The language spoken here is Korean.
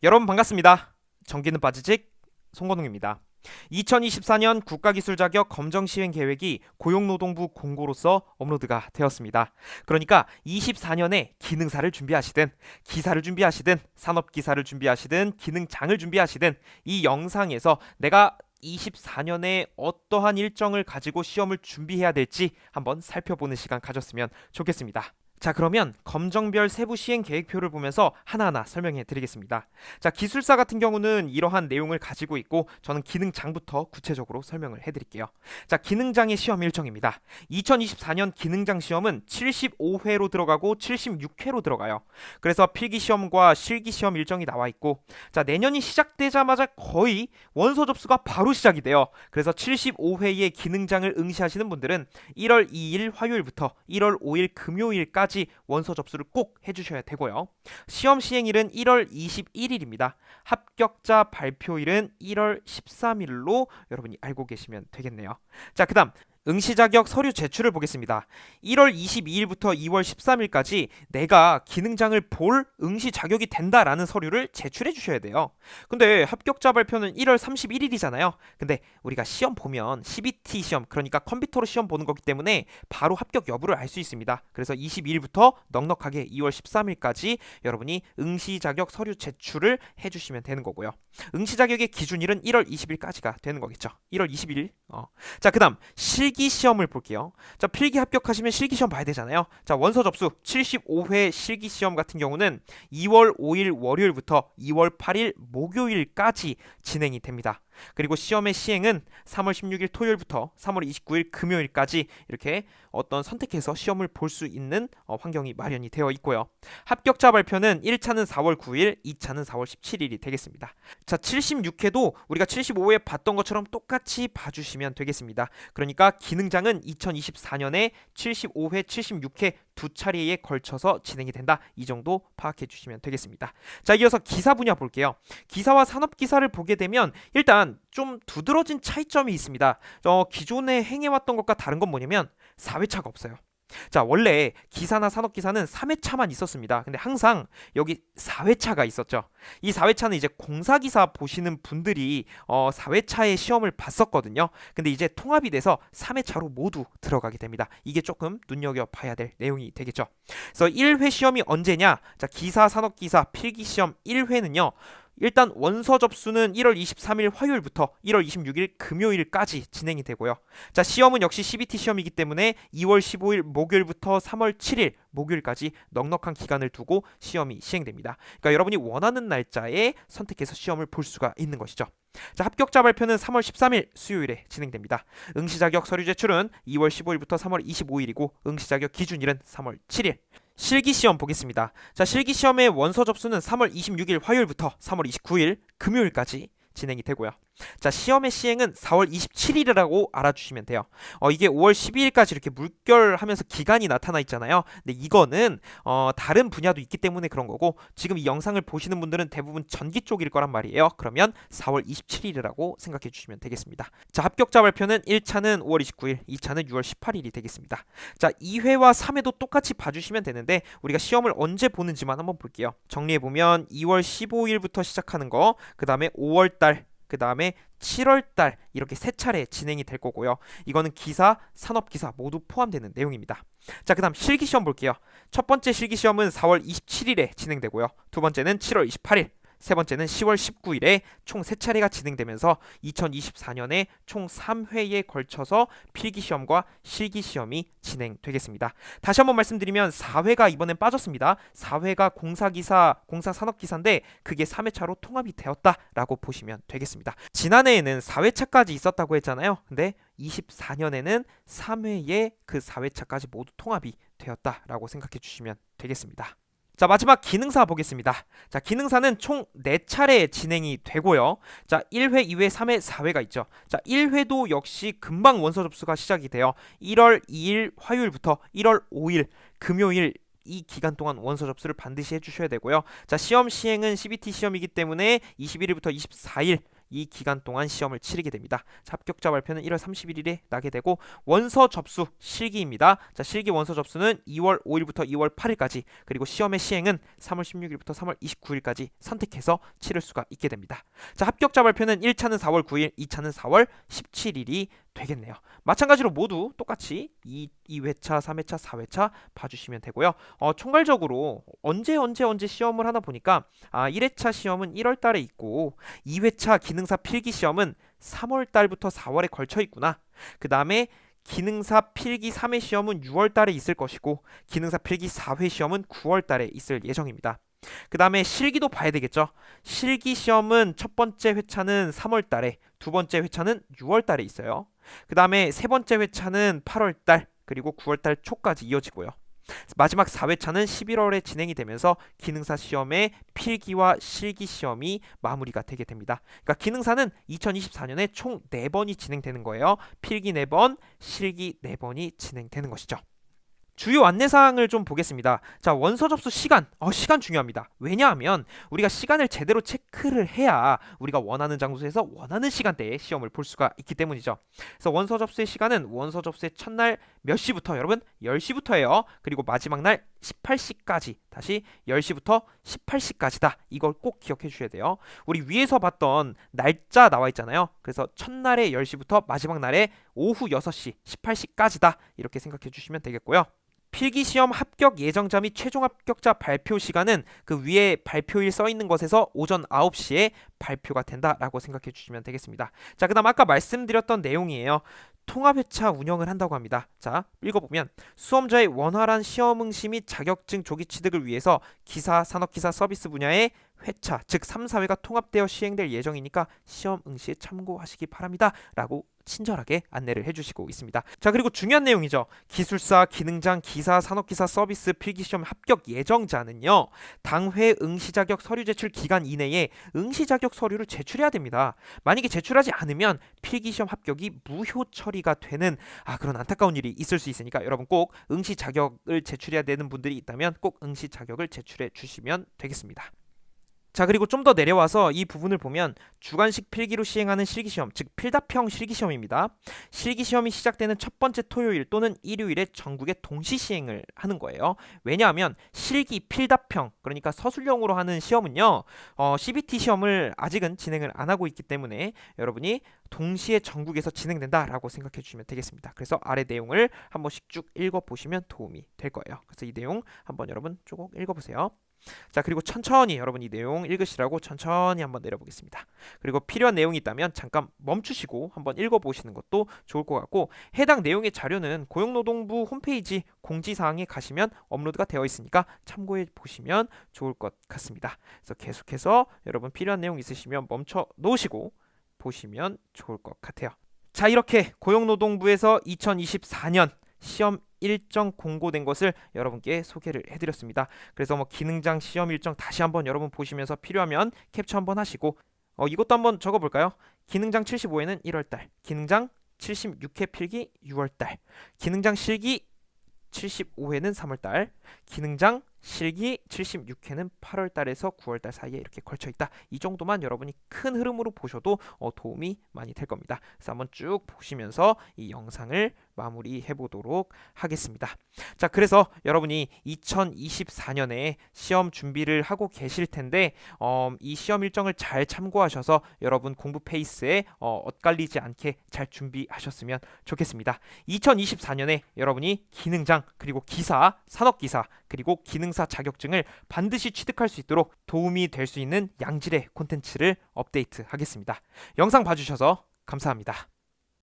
여러분 반갑습니다. 전기는 빠지직 송건웅입니다. 2024년 국가기술 자격 검정 시행 계획이 고용노동부 공고로서 업로드가 되었습니다. 그러니까 24년에 기능사를 준비하시든 기사를 준비하시든 산업기사를 준비하시든 기능장을 준비하시든 이 영상에서 내가 24년에 어떠한 일정을 가지고 시험을 준비해야 될지 한번 살펴보는 시간 가졌으면 좋겠습니다. 자, 그러면 검정별 세부 시행 계획표를 보면서 하나하나 설명해 드리겠습니다. 자, 기술사 같은 경우는 이러한 내용을 가지고 있고 저는 기능장부터 구체적으로 설명을 해 드릴게요. 자, 기능장의 시험 일정입니다. 2024년 기능장 시험은 75회로 들어가고 76회로 들어가요. 그래서 필기시험과 실기시험 일정이 나와 있고, 자, 내년이 시작되자마자 거의 원서 접수가 바로 시작이 돼요. 그래서 75회의 기능장을 응시하시는 분들은 1월 2일 화요일부터 1월 5일 금요일까지 원서 접수를 꼭 해주셔야 되고요. 시험 시행일은 1월 21일입니다. 합격자 발표일은 1월 13일로 여러분이 알고 계시면 되겠네요. 자, 그 다음 응시 자격 서류 제출을 보겠습니다. 1월 22일부터 2월 13일까지 내가 기능장을 볼 응시 자격이 된다라는 서류를 제출해 주셔야 돼요. 근데 합격자 발표는 1월 31일이잖아요. 근데 우리가 시험 보면 CBT 시험, 그러니까 컴퓨터로 시험 보는 거기 때문에 바로 합격 여부를 알 수 있습니다. 그래서 22일부터 넉넉하게 2월 13일까지 여러분이 응시 자격 서류 제출을 해주시면 되는 거고요. 응시 자격의 기준일은 1월 20일까지가 되는 거겠죠. 1월 20일. 자, 그 다음 실기 시험을 볼게요. 자, 필기 합격하시면 실기 시험 봐야 되잖아요. 자, 원서 접수 75회 실기 시험 같은 경우는 2월 5일 월요일부터 2월 8일 목요일까지 진행이 됩니다. 그리고 시험의 시행은 3월 16일 토요일부터 3월 29일 금요일까지 이렇게 어떤 선택해서 시험을 볼 수 있는 환경이 마련이 되어 있고요. 합격자 발표는 1차는 4월 9일, 2차는 4월 17일이 되겠습니다. 자, 76회도 우리가 75회 봤던 것처럼 똑같이 봐주시면 되겠습니다. 그러니까 기능장은 2024년에 75회, 76회 두 차례에 걸쳐서 진행이 된다. 이 정도 파악해 주시면 되겠습니다. 자, 이어서 기사 분야 볼게요. 기사와 산업기사를 보게 되면 일단 좀 두드러진 차이점이 있습니다. 기존에 행해왔던 것과 다른 건 뭐냐면 4회차가 없어요. 자, 원래 기사나 산업기사는 3회차만 있었습니다. 근데 항상 여기 4회차가 있었죠. 이 4회차는 이제 공사기사 보시는 분들이 4회차의 시험을 봤었거든요. 근데 이제 통합이 돼서 3회차로 모두 들어가게 됩니다. 이게 조금 눈여겨봐야 될 내용이 되겠죠. 그래서 1회 시험이 언제냐? 자, 기사, 산업기사, 필기시험 1회는요. 일단 원서 접수는 1월 23일 화요일부터 1월 26일 금요일까지 진행이 되고요. 자, 시험은 역시 CBT 시험이기 때문에 2월 15일 목요일부터 3월 7일 목요일까지 넉넉한 기간을 두고 시험이 시행됩니다. 그러니까 여러분이 원하는 날짜에 선택해서 시험을 볼 수가 있는 것이죠. 자, 합격자 발표는 3월 13일 수요일에 진행됩니다. 응시 자격 서류 제출은 2월 15일부터 3월 25일이고 응시 자격 기준일은 3월 7일. 실기시험 보겠습니다. 자, 실기시험의 원서 접수는 3월 26일 화요일부터 3월 29일 금요일까지 진행이 되고요. 자, 시험의 시행은 4월 27일이라고 알아주시면 돼요. 이게 5월 12일까지 이렇게 물결하면서 기간이 나타나 있잖아요. 근데 이거는 다른 분야도 있기 때문에 그런 거고, 지금 이 영상을 보시는 분들은 대부분 전기 쪽일 거란 말이에요. 그러면 4월 27일이라고 생각해 주시면 되겠습니다. 자, 합격자 발표는 1차는 5월 29일, 2차는 6월 18일이 되겠습니다. 자, 2회와 3회도 똑같이 봐주시면 되는데 우리가 시험을 언제 보는지만 한번 볼게요. 정리해보면 2월 15일부터 시작하는 거, 그 다음에 5월달, 그 다음에 7월달 이렇게 세 차례 진행이 될 거고요. 이거는 기사, 산업기사 모두 포함되는 내용입니다. 자, 그 다음 실기시험 볼게요. 첫 번째 실기시험은 4월 27일에 진행되고요. 두 번째는 7월 28일, 세 번째는 10월 19일에 총 3차례가 진행되면서 2024년에 총 3회에 걸쳐서 필기시험과 실기시험이 진행되겠습니다. 다시 한번 말씀드리면 4회가 이번엔 빠졌습니다. 4회가 공사기사, 공사산업기사인데 그게 3회차로 통합이 되었다라고 보시면 되겠습니다. 지난해에는 4회차까지 있었다고 했잖아요. 근데 24년에는 3회에 그 4회차까지 모두 통합이 되었다라고 생각해 주시면 되겠습니다. 자, 마지막 기능사 보겠습니다. 자, 기능사는 총 4차례 진행이 되고요. 자, 1회, 2회, 3회, 4회가 있죠. 자, 1회도 역시 금방 원서 접수가 시작이 돼요. 1월 2일 화요일부터 1월 5일 금요일 이 기간 동안 원서 접수를 반드시 해주셔야 되고요. 자, 시험 시행은 CBT 시험이기 때문에 21일부터 24일 이 기간 동안 시험을 치르게 됩니다. 자, 합격자 발표는 1월 31일에 나게 되고 원서 접수 실기입니다. 자, 실기 원서 접수는 2월 5일부터 2월 8일까지 그리고 시험의 시행은 3월 16일부터 3월 29일까지 선택해서 치를 수가 있게 됩니다. 자, 합격자 발표는 1차는 4월 9일, 2차는 4월 17일이 되겠네요. 마찬가지로 모두 똑같이 2회차, 3회차, 4회차 봐주시면 되고요. 총괄적으로 언제 시험을 하나 보니까 1회차 시험은 1월 달에 있고 2회차 기능사 필기 시험은 3월 달부터 4월에 걸쳐 있구나. 그 다음에 기능사 필기 3회 시험은 6월 달에 있을 것이고 기능사 필기 4회 시험은 9월 달에 있을 예정입니다. 그 다음에 실기도 봐야 되겠죠. 실기 시험은 첫 번째 회차는 3월 달에, 두 번째 회차는 6월 달에 있어요. 그 다음에 세 번째 회차는 8월 달, 그리고 9월 달 초까지 이어지고요. 마지막 4회차는 11월에 진행이 되면서 기능사 시험의 필기와 실기 시험이 마무리가 되게 됩니다. 그러니까 기능사는 2024년에 총 4번이 진행되는 거예요. 필기 4번, 실기 4번이 진행되는 것이죠. 주요 안내사항을 좀 보겠습니다. 자, 원서 접수 시간. 시간 중요합니다. 왜냐하면 우리가 시간을 제대로 체크를 해야 우리가 원하는 장소에서 원하는 시간대에 시험을 볼 수가 있기 때문이죠. 그래서 원서 접수의 시간은 원서 접수의 첫날 몇 시부터 여러분? 10시부터예요. 그리고 마지막 날 18시까지. 다시 10시부터 18시까지다. 이걸 꼭 기억해 주셔야 돼요. 우리 위에서 봤던 날짜 나와 있잖아요. 그래서 첫날에 10시부터 마지막 날에 오후 6시 18시까지다. 이렇게 생각해 주시면 되겠고요. 필기시험 합격 예정자 및 최종 합격자 발표 시간은 그 위에 발표일 써 있는 것에서 오전 9시에 발표가 된다라고 생각해 주시면 되겠습니다. 자, 그 다음 아까 말씀드렸던 내용이에요. 통합회차 운영을 한다고 합니다. 자, 읽어보면 수험자의 원활한 시험 응시 및 자격증 조기 취득을 위해서 기사, 산업기사 서비스 분야의 회차, 즉 3, 4회가 통합되어 시행될 예정이니까 시험 응시에 참고하시기 바랍니다. 라고 친절하게 안내를 해주시고 있습니다. 자, 그리고 중요한 내용이죠. 기술사, 기능장, 기사, 산업기사 서비스 필기시험 합격 예정자는요, 당회 응시자격 서류 제출 기간 이내에 응시자격 서류를 제출해야 됩니다. 만약에 제출하지 않으면 필기시험 합격이 무효 처리가 되는 그런 안타까운 일이 있을 수 있으니까 여러분 꼭 응시자격을 제출해야 되는 분들이 있다면 꼭 응시자격을 제출해 주시면 되겠습니다. 자, 그리고 좀 더 내려와서 이 부분을 보면 주관식 필기로 시행하는 실기시험, 즉 필답형 실기시험입니다. 실기시험이 시작되는 첫 번째 토요일 또는 일요일에 전국에 동시 시행을 하는 거예요. 왜냐하면 실기 필답형, 그러니까 서술형으로 하는 시험은요, CBT 시험을 아직은 진행을 안 하고 있기 때문에 여러분이 동시에 전국에서 진행된다라고 생각해 주시면 되겠습니다. 그래서 아래 내용을 한 번씩 쭉 읽어보시면 도움이 될 거예요. 그래서 이 내용 한번 여러분 쭉 읽어보세요. 자, 그리고 천천히 여러분 이 내용 읽으시라고 천천히 한번 내려보겠습니다. 그리고 필요한 내용이 있다면 잠깐 멈추시고 한번 읽어보시는 것도 좋을 것 같고, 해당 내용의 자료는 고용노동부 홈페이지 공지사항에 가시면 업로드가 되어 있으니까 참고해 보시면 좋을 것 같습니다. 그래서 계속해서 여러분 필요한 내용 있으시면 멈춰 놓으시고 보시면 좋을 것 같아요. 자, 이렇게 고용노동부에서 2024년 시험 일정 공고된 것을 여러분께 소개를 해드렸습니다. 그래서 기능장 시험 일정 다시 한번 여러분 보시면서 필요하면 캡처 한번 하시고 이것도 한번 적어볼까요? 기능장 75회는 1월달, 기능장 76회 필기 6월달, 기능장 실기 75회는 3월달, 기능장 실기 76회는 8월달에서 9월달 사이에 이렇게 걸쳐있다. 이 정도만 여러분이 큰 흐름으로 보셔도 도움이 많이 될 겁니다. 그래서 한번 쭉 보시면서 이 영상을 마무리해 보도록 하겠습니다. 자, 그래서 여러분이 2024년에 시험 준비를 하고 계실 텐데 이 시험 일정을 잘 참고하셔서 여러분 공부 페이스에 엇갈리지 않게 잘 준비하셨으면 좋겠습니다. 2024년에 여러분이 기능장, 그리고 기사, 산업기사, 그리고 기능사 자격증을 반드시 취득할 수 있도록 도움이 될 수 있는 양질의 콘텐츠를 업데이트 하겠습니다. 영상 봐주셔서 감사합니다.